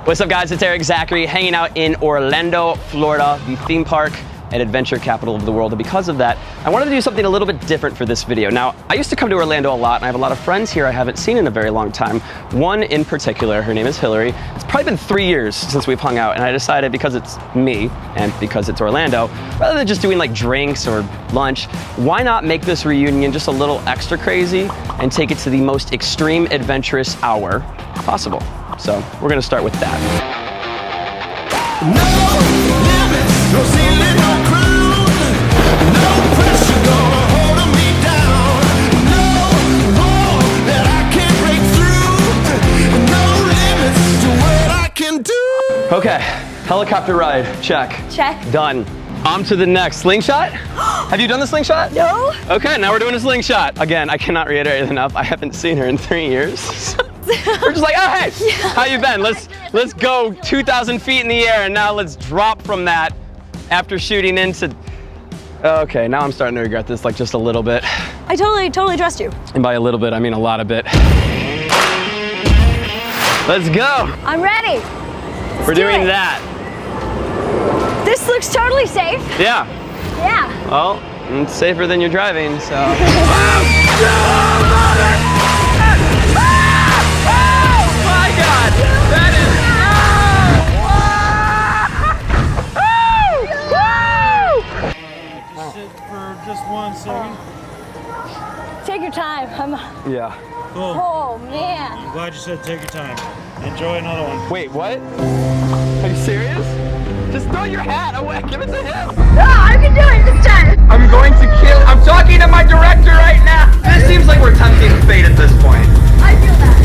What's up guys, it's Erik, Zachary, hanging out in Orlando, Florida, the theme park and adventure capital of the world. And because of that, I wanted to do something a little bit different for this video. Now, I used to come to Orlando a lot, and I have a lot of friends here I haven't seen in a very long time. One in particular, her name is Hillary. It's probably been 3 years since we've hung out, and I decided because it's me and because it's Orlando, rather than just doing like drinks or lunch, why not make this reunion just a little extra crazy and take it to the most extreme adventurous hour possible. So we're gonna start with that. No limits, no ceiling, no crown, no pressure gonna hold me down, no wall that I can't break through, no limits to what I can do. Okay, helicopter ride, check. Check. Done. On to the next. Slingshot? Have you done the slingshot? No. Okay, now we're doing a slingshot. Again, I cannot reiterate it enough. I haven't seen her in 3 years. We're just like, oh hey, yeah. How you been? Let's go 2,000 feet in the air, and now let's drop from that after shooting into. Okay, now I'm starting to regret this like just a little bit. I totally trust you. And by a little bit, I mean a lot of bit. Let's go. I'm ready. We're doing that. This looks totally safe. Yeah. Yeah. Well, it's safer than you're driving, so. Just 1 second. Take your time. Yeah. Cool. Oh man. I'm glad you said take your time. Enjoy another one. Wait, what? Are you serious? Just throw your hat away. Give it to him. No, I can do it this time. I'm going to kill. I'm talking to my director right now. This seems like we're tempting fate at this point. I feel that.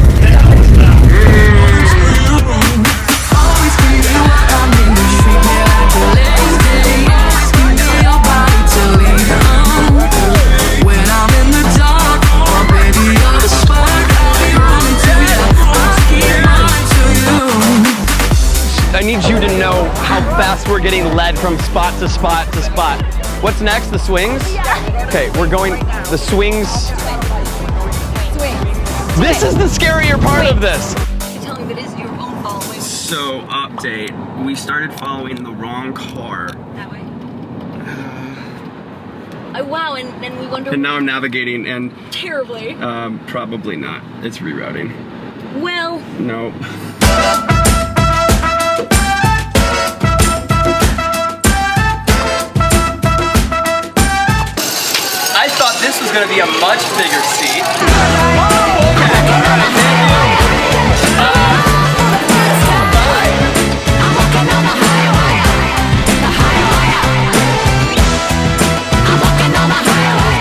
Always give you what I need. Treat me like a lady. Always give me your body till we come. When I'm in the dark, oh baby, you're the spark. I'll be running to you. I'll keep running to you. I need you to know how fast we're getting led from spot to spot to spot. What's next? The swings? Yeah. Okay, we're going the swings. Swing. This is the scarier part of this. Tell me if it is your own following. So, update. We started following the wrong car. That way. Wow, and then we wonder. And now I'm navigating and terribly. probably not. It's rerouting. Well. No. I thought this was going to be a much bigger seat. Oh, okay. All right, thank you.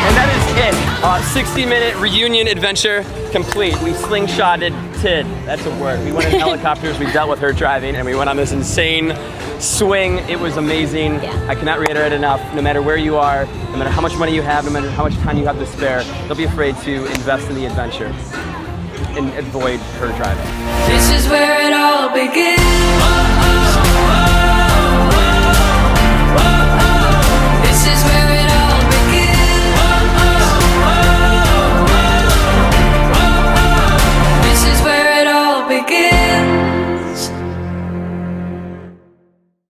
And that is it. 60-minute reunion adventure complete. We slingshotted. That's a word. We went in helicopters. We dealt with her driving, and we went on this insane swing. It was amazing. Yeah. I cannot reiterate enough. No matter where you are, no matter how much money you have, no matter how much time you have to spare, don't be afraid to invest in the adventure and avoid her driving. This is where it all begins.